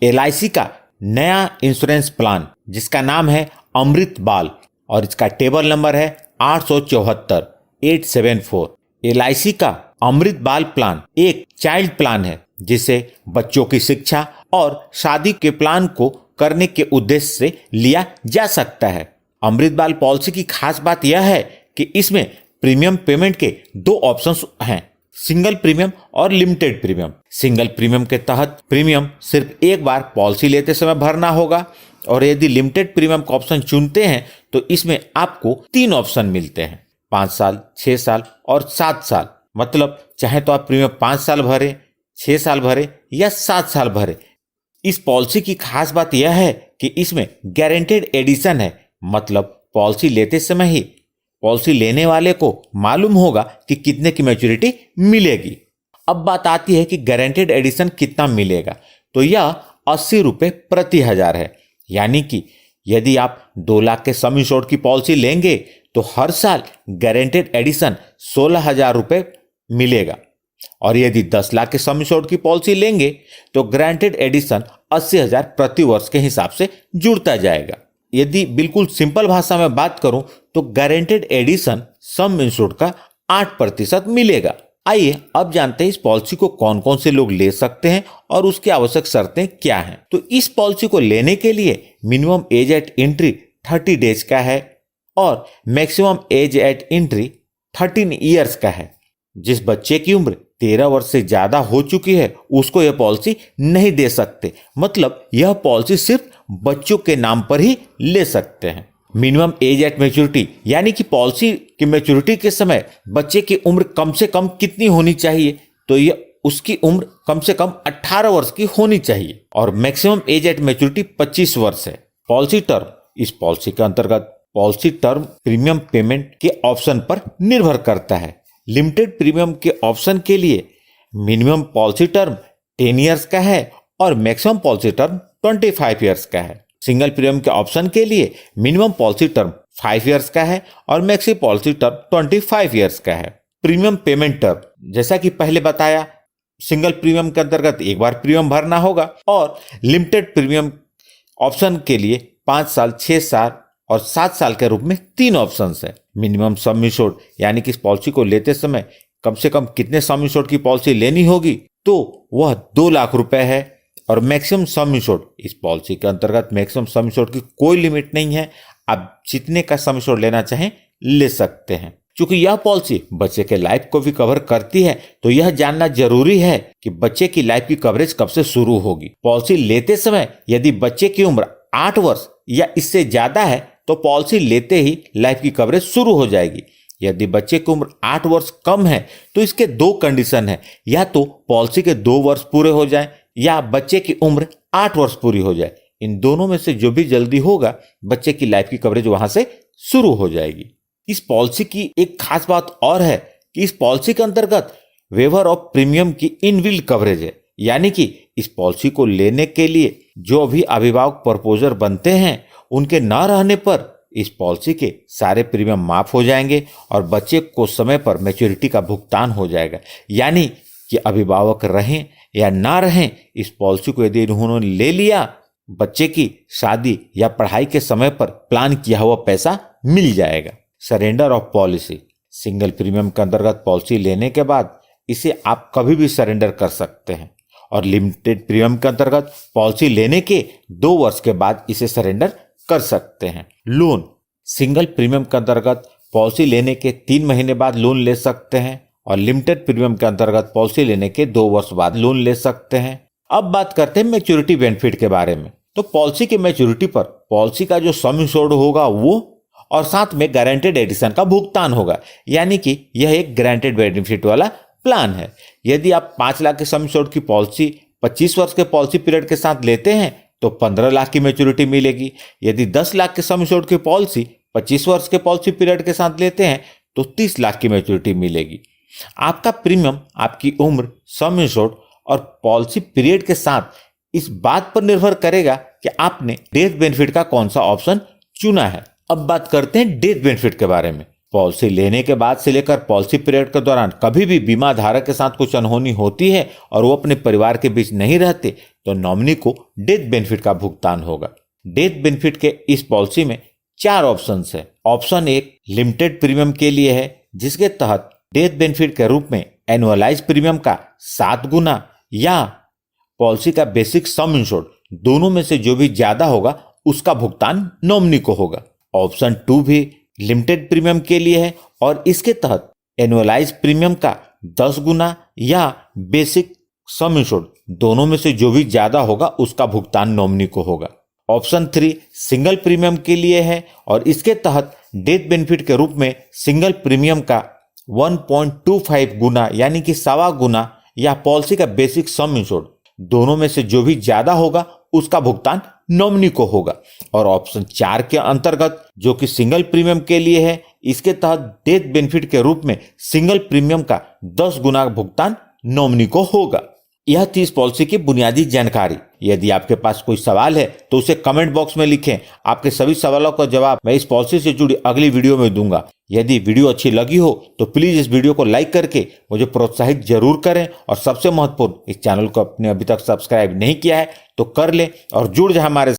LIC का नया insurance plan जिसका नाम है अमृत बाल और इसका टेबल नंबर है 874 LIC का अमृत बाल प्लान एक चाइल्ड प्लान है जिसे बच्चों की शिक्षा और शादी के प्लान को करने के उद्देश्य से लिया जा सकता है। अमृत बाल पॉलिसी की खास बात यह है कि इसमें प्रीमियम पेमेंट के दो ऑप्शंस हैं, सिंगल प्रीमियम और लिमिटेड प्रीमियम। सिंगल प्रीमियम के तहत प्रीमियम सिर्फ एक बार पॉलिसी लेते समय भरना होगा और यदि लिमिटेड प्रीमियम का ऑप्शन चुनते हैं तो इसमें आपको 3 ऑप्शन मिलते हैं, 5 साल, 6 साल और 7 साल। मतलब चाहे तो आप प्रीमियम 5 साल भरें, 6 साल भरें या 7 साल भरें। इस पॉलिसी की खास बात यह है कि इसमें गारंटेड एडिशन है, मतलब पॉलिसी लेते समय ही पॉलिसी लेने वाले को मालूम होगा कि कितने की मैच्योरिटी मिलेगी। अब बात आती है कि गारंटेड एडिशन कितना मिलेगा, तो यह 80 रुपये प्रति हजार है। यानी कि यदि आप 2 लाख के सम इंश्योर्ड की पॉलिसी लेंगे तो हर साल गारंटेड एडिशन 16,000 रुपये मिलेगा और यदि 10 लाख के सम इंश्योर्ड की पॉलिसी लेंगे तो गारंटेड एडिशन 80,000 प्रति वर्ष के हिसाब से जुड़ता जाएगा। यदि बिल्कुल सिंपल भाषा में बात करूं तो गारंटेड एडिशन सम इंश्योर्ड का 8% मिलेगा। आइए अब जानते हैं इस पॉलिसी को कौन कौन से लोग ले सकते हैं और उसकी आवश्यक शर्तें क्या हैं। तो इस पॉलिसी को लेने के लिए minimum age eight entry 30 days का है और maximum age eight entry 13 years का है। जिस बच्चे की उम्र 13 वर्ष से ज्यादा हो चुकी है उसको यह पॉलिसी नहीं दे सकते। मतलब यह पॉलिसी सिर्फ बच्चों के नाम पर ही ले सकते हैं। मिनिमम एज एट मैच्योरिटी यानी कि पॉलिसी की मैच्योरिटी के समय बच्चे की उम्र कम से कम कितनी होनी चाहिए, तो ये उसकी उम्र कम से कम 18 वर्ष की होनी चाहिए और मैक्सिमम एज एट मैच्योरिटी 25 वर्ष है। पॉलिसी टर्म, इस पॉलिसी के अंतर्गत पॉलिसी टर्म प्रीमियम पेमेंट के ऑप्शन पर निर्भर करता है। लिमिटेड प्रीमियम के ऑप्शन के लिए मिनिमम पॉलिसी टर्म 10 ईयर्स का है और मैक्सिमम पॉलिसी टर्म 25 ईयर्स का है। सिंगल प्रीमियम के ऑप्शन के लिए मिनिमम पॉलिसी टर्म 5 ईयर्स का है और मैक्सिमम पॉलिसी टर्म 25 ईयर्स का है। प्रीमियम पेमेंट टर्म, जैसा कि पहले बताया, सिंगल प्रीमियम के अंतर्गत एक बार प्रीमियम भरना होगा और लिमिटेड प्रीमियम ऑप्शन के लिए 5 साल, 6 साल और 7 साल के रूप में 3 ऑप्शंस है। मिनिमम सम इंश्योर्ड यानी कि इस पॉलिसी को लेते समय कम से कम कितने सम इंश्योर्ड की पॉलिसी लेनी होगी, तो वह 2 लाख रुपए है और मैक्सिमम सम इंश्योर्ड, इस पॉलिसी के अंतर्गत मैक्सिमम सम इंश्योर्ड की कोई लिमिट नहीं है, आप जितने का सम इंश्योर्ड लेना चाहें ले सकते हैं। क्योंकि यह पॉलिसी बच्चे के लाइफ को भी कवर करती है तो यह जानना जरूरी है कि बच्चे की लाइफ की कवरेज कब से शुरू होगी। पॉलिसी लेते समय यदि बच्चे की उम्र 8 वर्ष या इससे ज्यादा है तो पॉलिसी लेते ही लाइफ की कवरेज शुरू हो जाएगी। यदि बच्चे की उम्र 8 वर्ष कम है तो इसके 2 कंडीशन है, या तो पॉलिसी के 2 वर्ष पूरे हो जाए या बच्चे की उम्र 8 वर्ष पूरी हो जाए। इन दोनों में से जो भी जल्दी होगा बच्चे की लाइफ की कवरेज वहां से शुरू हो जाएगी। इस पॉलिसी की एक खास बात और है कि इस पॉलिसी के अंतर्गत वेवर ऑफ प्रीमियम की इनबिल्ट कवरेज है। यानी कि इस पॉलिसी को लेने के लिए जो भी अभिभावक प्रपोजर बनते हैं उनके न रहने पर इस पॉलिसी के सारे प्रीमियम माफ हो जाएंगे और बच्चे को समय पर मैच्योरिटी का भुगतान हो जाएगा। यानी कि अभिभावक रहें या ना रहें, इस पॉलिसी को यदि उन्होंने ले लिया, बच्चे की शादी या पढ़ाई के समय पर प्लान किया हुआ पैसा मिल जाएगा। Surrender of policy, single premium के अंतर्गत पॉलिसी लेने के बाद इसे आप कभी भी सरेंडर कर सकते हैं और लिमिटेड प्रीमियम के अंतर्गत पॉलिसी लेने के 2 वर्ष के बाद इसे सरेंडर कर सकते हैं। लोन, सिंगल प्रीमियम के अंतर्गत पॉलिसी लेने के 3 महीने बाद लोन ले सकते हैं और लिमिटेड प्रीमियम के अंतर्गत पॉलिसी लेने के 2 वर्ष बाद लोन ले सकते हैं। अब बात करते हैं मैच्योरिटी बेनिफिट के बारे में। तो पॉलिसी की मैच्योरिटी पर पॉलिसी का जो सम इंश्योर्ड होगा वो और साथ में गारंटेड एडिशन का भुगतान होगा। यानी कि यह एक गारंटेड बेनिफिट वाला प्लान है। यदि आप 5 लाख के सम इंश्योर्ड की पॉलिसी 25 वर्ष के पॉलिसी पीरियड के साथ लेते हैं तो 15 लाख की मैच्योरिटी मिलेगी। यदि 10 लाख के सम इंश्योर्ड की पॉलिसी 25 वर्ष के पॉलिसी पीरियड के साथ लेते हैं तो 30 लाख की मैच्योरिटी मिलेगी। आपका प्रीमियम आपकी उम्र, सम इंश्योर्ड और पॉलिसी पीरियड के साथ इस बात पर निर्भर करेगा कि आपने डेथ बेनिफिट का कौन सा ऑप्शन चुना है। अब बात करते हैं डेथ बेनिफिट के बारे में। पॉलिसी लेने के बाद से लेकर पॉलिसी पीरियड के दौरान कभी भी बीमा धारक के साथ कुछ अनहोनी होती है और वो अपने परिवार के बीच नहीं रहते तो नॉमिनी को डेथ बेनिफिट का भुगतान होगा। डेथ बेनिफिट के इस पॉलिसी में 4 ऑप्शंस है। ऑप्शन 1 लिमिटेड प्रीमियम के लिए है, जिसके तहत डेथ बेनिफिट के रूप में एनुअलाइज प्रीमियम का 7 गुना या पॉलिसी का बेसिक सम इंश्योर्ड दोनों में से जो भी ज्यादा होगा उसका भुगतान नॉमिनी को होगा। ऑप्शन 2 भी लिमिटेड प्रीमियम के लिए है और इसके तहत एनुअलाइज प्रीमियम का 10 गुना या बेसिक सम इंश्योर्ड दोनों में से जो भी ज्यादा होगा उसका भुगतान नॉमिनी को होगा। ऑप्शन 3 सिंगल प्रीमियम के लिए है और इसके तहत डेथ बेनिफिट के रूप में सिंगल प्रीमियम का 1.25 गुना यानी कि 1.25 गुना या पॉलिसी का बेसिक सम इंश्योर्ड दोनों में से जो भी ज्यादा होगा उसका भुगतान नॉमिनी को होगा। और ऑप्शन 4 के अंतर्गत जो कि सिंगल प्रीमियम के लिए है, इसके तहत डेथ बेनिफिट के रूप में सिंगल प्रीमियम का 10 गुना भुगतान नॉमिनी को होगा। यह थी इस पॉलिसी की बुनियादी जानकारी। यदि आपके पास कोई सवाल है तो उसे कमेंट बॉक्स में लिखें। आपके सभी सवालों का जवाब मैं इस पॉलिसी से जुड़ी अगली वीडियो में दूंगा। यदि वीडियो अच्छी लगी हो तो प्लीज इस वीडियो को लाइक करके मुझे प्रोत्साहित जरूर करें और सबसे महत्वपूर्ण, इस चैनल को अपने अभी तक सब्सक्राइब नहीं किया है तो कर लें और जुड़ जाए हमारे